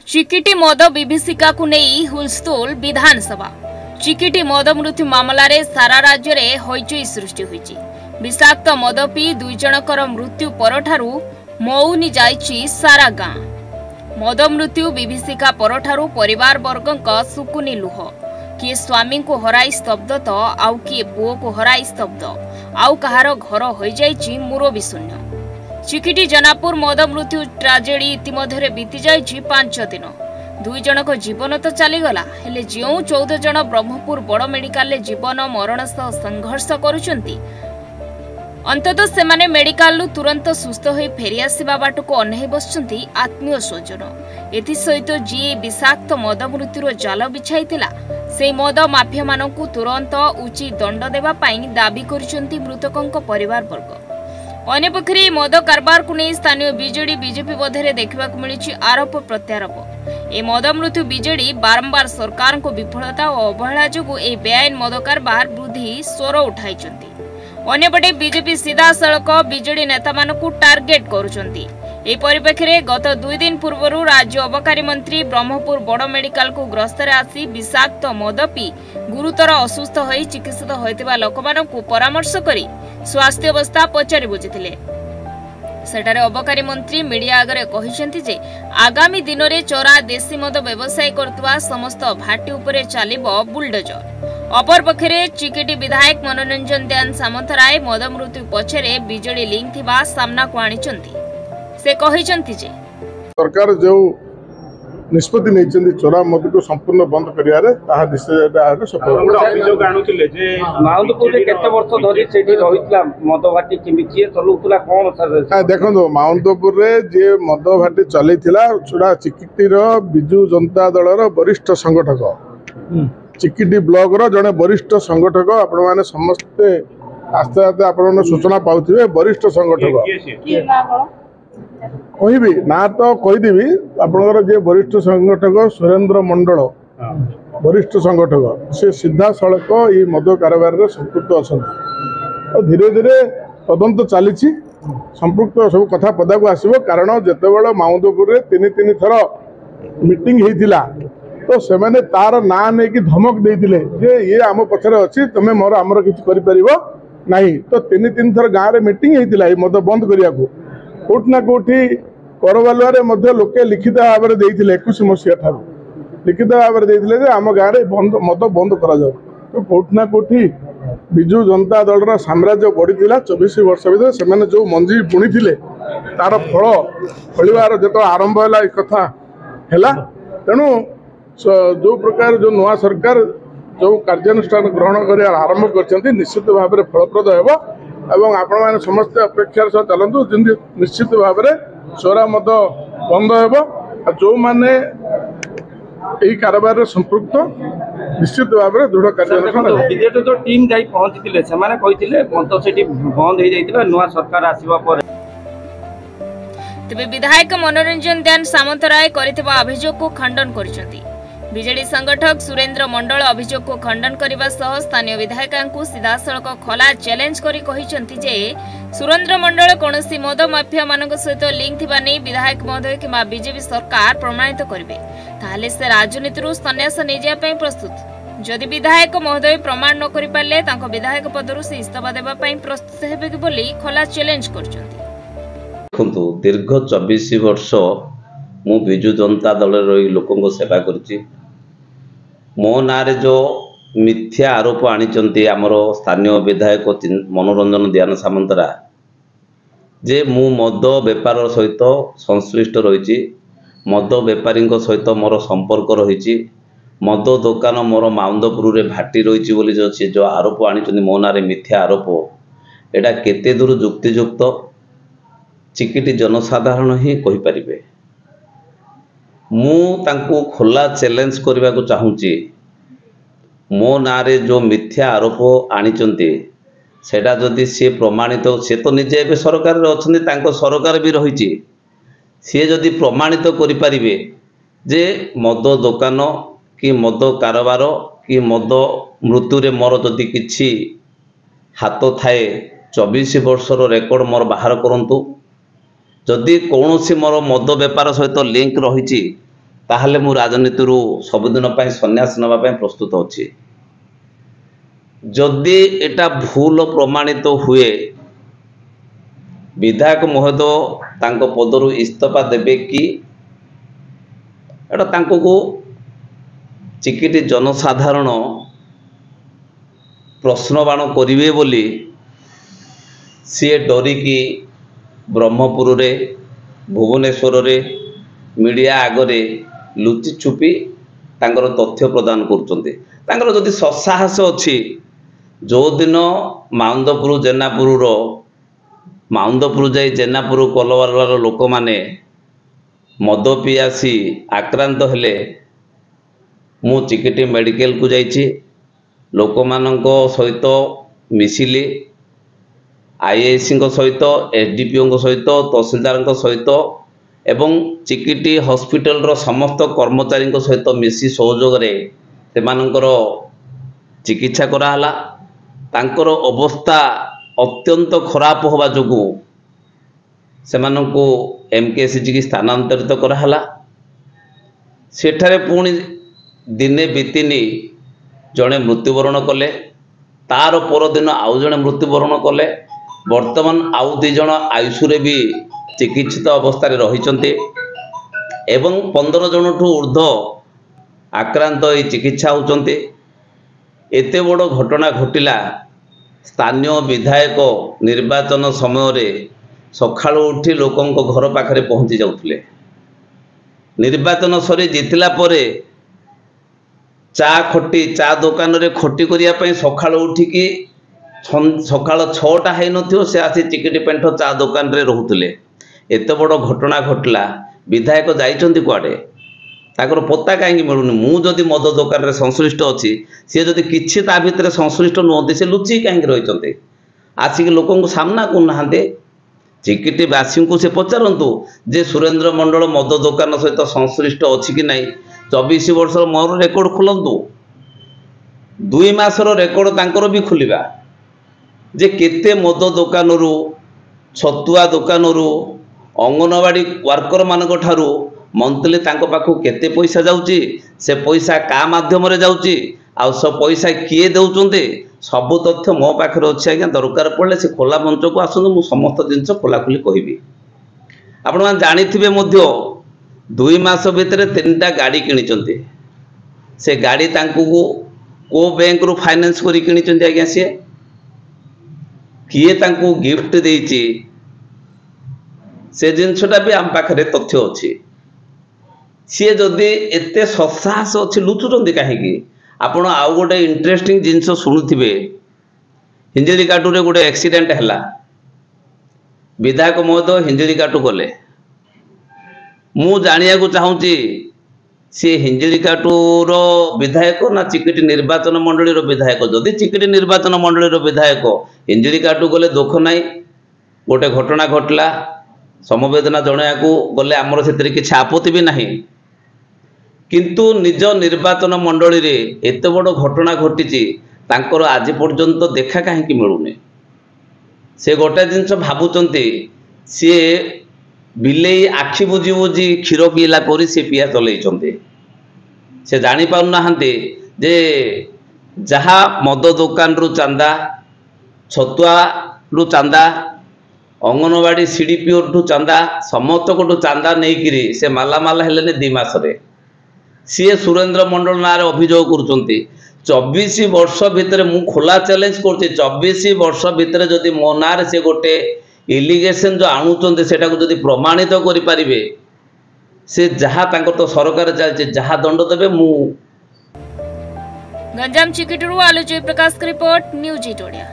चिकिटी मद विभीषिका को नहीं हुलस्थुल विधानसभा। चिकिटी मद मृत्यु मामलें सारा राज्य में हईचई सृष्टि होईची। विषाक्त मद पी दुई जनकर मृत्यु परठारु मौनी जाइची सारा गाँ। मद मृत्यु विभीषिका परठारु परिवार वर्गक सुकुनी लुह। किए स्वामी को हराई स्तब्ध तो आउ किए पुओ को हराई स्तब्ध आउ कहार घर हो जाइची मुरबी शून्य। चिकिटी जनापुर मद मृत्यु ट्राजेडी इतिमध्य बीती जाइछि 5 दिन। दुई जनक जीवन तो चलीगला हेले जो 14 जन ब्रह्मपुर बड़ मेडिकल जीवन मरण सह संघर्ष करुचंती अंततः सेमाने मेडिकल तुरंत सुस्थ हो फेरी आसिबा बाटको अनही बसचंती आत्मीय स्वजन। एथि सहित जी विषाक्त मद मृत्युर जाल बिछाइतिला से मद माफिया मानकु तुरंत उचित दंड देबा पई दाबी करिसंती मृतकंक परिवार वर्ग। अन्यपक्षे मद कारबार को नहीं स्थानीय बीजेडी बीजेपी मध्य देखा मिली आरोप प्रत्यारोप। ए मद मृत्यु बीजेडी बारंबार सरकार को विफलता और अवहेला जो ए बेआईन मद कारबार वृद्धि स्वर उठाई। अन्यपटे बीजेपी सीधा सड़क बीजेडी नेता मानकु टार्गेट करुचंती। ए परिप्रेक्षी गत 2 दिन पूर्व राज्य अबकारी मंत्री ब्रह्मपुर बड़ मेडिकल को ग्रस्ତରେ आसी विषाक्त मद पी गुरुतर असुस्थ होई चिकित्सित होइतिबा लोकमानकु परामर्श करी स्वास्थ्य अवस्था पचारि बुझिथिले। सेठारे अबकारी मंत्री मीडिया आगरे कहिसेंती जे आगामी दिन में चोरा देशी मद व्यवसाय करतवा समस्त भाटी उपरे चालिबो बुलडोजर। अपर पक्षरे चिकिटी विधायक मनोरंजन दयान सामंतराय मद मृत्यु पछरे बीजेडी लिंक थिबा सामना को आनिचंती। से कहिचंती जे सरकार जो निष्पत्ति नहीं चोरा मद को संपूर्ण बंद करियारे ताहा निश्चय सफल अभियोग आनुथिले जे माउंटपुर रे केते वर्ष धरि सेठी रहितला मद भाटी किमिकिए चलुतला कोन सर देखो माउंटपुर रे जे मद भाटी चलैथिला छुडा चिकिटी रो बिजू जनता दल रो वरिष्ठ संगठक चिकिटी ब्लॉक रो जने वरिष्ठ संगठक आपण माने समस्त आस्ते आस्ते आपण सूचना पाउथिबे वरिष्ठ संगठक कहबी ना तो कहीदेवी आपंकर जे वरिष्ठ संगठक सुरेंद्र मंडल वरिष्ठ संगठक से सीधा सड़क ये मद कारबार संपुक्त अच्छा धीरे धीरे तदंत चली संपुक्त सब कथा पदा को आसो कारण जिते माउंटपुर तीन तीन थर मीटिंग होता तो से मैंने तार ना नहीं धमक देते जे ये आम पछरे अच्छी तुम्हें मोर आमर किसी नहीं तो तीन तीन थर गाँव में मीटिंग होता है मद बंद करने को कोटना कोठी करवालुआरे लोके लिखित भाव में देते 21 मसीहा ठार लिखित भाव में देते आम गाँव में मद बंद करा जाओ तो कोटना कोठी विजु जनता दल साम्राज्य बढ़ी 24 वर्ष भर से जो मंजी बुणी तार फल फलवार जो आरंभ है कथा है तेणु जो प्रकार जो नुआ सरकार जो कार्यानुष्ठान ग्रहण कर आरंभ कर निश्चित भाव में फलप्रद हो एवं आपण मैंने समस्त अपेक्षार सह चलतु जमी निश्चित भाव में चोरा मद बंद हो जो मैंने यही कारबार संपृक्त निश्चित भाव में दृढ़ कार्यानुष्ठान जो टीम जाई पहुंची से मद से बंद हो जाता नुआ सरकार आसवा पर तेबे विधायक मनोरंजन दयान सामंतराय करितबा अभियोग को खंडन करिसेंती। बीजेडी संगठक सुरेंद्र मंडल अभियोग को खंडन करने सह स्थानीय विधायक सीधा सड़क खोला चैलेंज करी कहिसेंती जे सुरेंद्र मंडल कौनसी मद माफिया मानक सहित लिंक थिबा नै विधायक महोदय किंबा बीजेपी सरकार प्रमाणित करिवे ताहले से राजनीति सन्यास नै जा पई प्रस्तुत। जदि विधायक महोदय प्रमाण न करि पाले तांको विधायक पदरु से इस्तीफा देबा पई प्रस्तुत हेबे कि बोली खोला चैलेंज करचंती। देखंतु दीर्घ 24 वर्ष मु बिजु जनता दल रही लोकों सेवा करुच्ची मो ना जो मिथ्या आरोप आनी आमर स्थानीय विधायक मनोरंजन दयान सामंतरा जे मु मद बेपार सहित संश्लिष्ट रही मद बेपारी सहित मोर संपर्क रही मद दुकान मोर माउंटपुर रे भाटी रही जो आरोप आनी मो ना मिथ्या आरोप एटा केते दूर जुक्तियुक्त चिकिटी जनसाधारण ही कहीपर मु तांको खोला चैलेंज करने को चाहूँगी मो ना जो मिथ्या आरोप आनीचंती सेटा जदि सी प्रमाणित सी तो निजे ए सरकार अच्छा सरकार भी रही सी जदि प्रमाणित करें जे मद दुकान कि मद कारबार कि मद मृत्यु रे मोर जदि किछि हाथ थाए 24 वर्षर रेकर्ड मोर बाहर करंतु जदि कौन सी मोर मद बेपार सहित लिंक रही ताहले मु राजनीति सबुदिन सन्यास नापी प्रस्तुत अच्छी जदि एटा भूल प्रमाणित हुए विधायक महोदय तांको पदरु इस्तीफा देबे कि एटा तांको चिकिटी जनसाधारण प्रश्नबाण करिवे बोली सी डरिकी ब्रह्मपुर रे भुवनेश्वर रे मीडिया आगरे लुचि छुपी तांकर तथ्य प्रदान करुचंती। तांकर जदि ससाहस अछि जो दिन माउंदपुर जेनापुर जाई जेनापुर कलवार लोक माने मद पी आसी आक्रांत हेले मु चिकिटी मेडिकल को जाइछि लोक मानंको सहित मिसिली आईएसी सहित एसडीपीओ सहित तहसीलदार सहित एवं चिकिटी हॉस्पिटल रो समस्त कर्मचारी सहित मिसी सहयोग रे सेमानंकर चिकित्सा कराला। तांकर अवस्था अत्यंत खराब होवा जोगु सेमानंको एमकेएसजी की स्थानांतरित कराला। सेठारे पुणी दिने बीतिनी जड़े मृत्युवरण कले तार परदिन आउ जड़े मृत्युवरण कले वर्तमान आउ दी जण आयुषुरे भी चिकित्सित अवस्था रही एवं 15 जन ठू ऊर्ध आक्रांत चिकित्सा होती। एते बड़ घटना घटिला स्थानीय विधायक निर्वाचन समय रे सखाळु उठी लोकंको घर पाखरे पहुंची जाउथले। निर्वाचन सरी जितला परे चा दुकान रे खटी करिया पई सखाळु उठिकी सकाळ 6टा है नथियो से आसी चिकिटी पेंठ चा दुकान रे रहुतले। एते बड़ घटना घटला विधायक जाइचंती कुआडे ताकर पत्ता कहीं मिलूनी। मु जदि मद दुकान रे संश्लिष्ट अच्छी सी जदि किछि ता भितर संश्लिष्ट नुहति से लुचि कहीं रही आसिक लोक सामना करना चिकिटी बासी को से पचारतु जे सुरेंद्र मंडल मद दुकान सहित संश्लिष्ट अच्छी कि नहीं 24 वर्ष मोर रेकर्ड खोलतु 2 मासर रेकर्ड तांकर भी खोलिबा जे केते मद दुकान छतुआ दुकान अंगनवाड़ी वर्कर मानक ठारू मंथली तांको पाखु केते पैसा जाउची से पैसा का माध्यम रे जाउची आ सब पैसा किए देउचंते सब तथ्य मो पाखरे अछि। आज्ञा दरकार पड़ले से खोला मंच को आसनु मु समस्त जिंस खोला खोली कहबी। आपण मान जानिथिबे मध्य 2 मास भितर 3टा गाड़ी किनिचंते से गाड़ी तांको को बैंक रु फाइनेंस करी किनिचंते। आज्ञा से किए तांको गिफ्ट देइची से जिनसटा भी आम पाखरे तथ्य अछि। सी जदि एते ससाहस अच्छी लुचुंट कहीं आपण आउ गोटे इंटरेस्टिंग जिनस शुणुवे हिंजिड़ी काटू रे गोटे एक्सीडेंट है विधायक महोदय हिंजिड़ी काटू गले मु जानिया को चाहूँगी सी हिंजिड़ी काटूर विधायक ना चिकिटी निर्वाचन मंडली विधायक। जदि चिकिटी निर्वाचन मंडली विधायक हिंजिड़ी काटू गले दुख नाई गोटे घटना घटला समवेदना जनाया को गले आमर से किसी आपत्ति भी नहीं किंतु निज निर्वाचन मंडली रे एत बड़ घटना घटी तांकर आज पर्यंत देखा कहीं मिलूनी। से गोटे जिनस भावुंट सी बिलेई आखि बुझी बुझी क्षीर पिला परी सी पिया चलते से जानी पारना जे जहा मद दुकान रु चांदा छतुआ रु चांदा अंगनवाड़ी सीडीपीओ ठू चांदा समस्त को चांदा नहीं से मालामाल हेले 2 मास सी सुरेंद्र मंडल ना अभियोग करुँच 24 वर्ष भितर मु खोला चैलेंज कर 24 वर्ष भितर जदि मो ना से गोटे इलिगेशन जो आणुचंते सेटा को जदि प्रमाणित करि पारिबे से जहा तांको तो सरकार चलचे जहा दंड देबे मु। गंजाम चिकिटरू आलोचय प्रकाश रिपोर्ट न्यूज 8 ओडिया।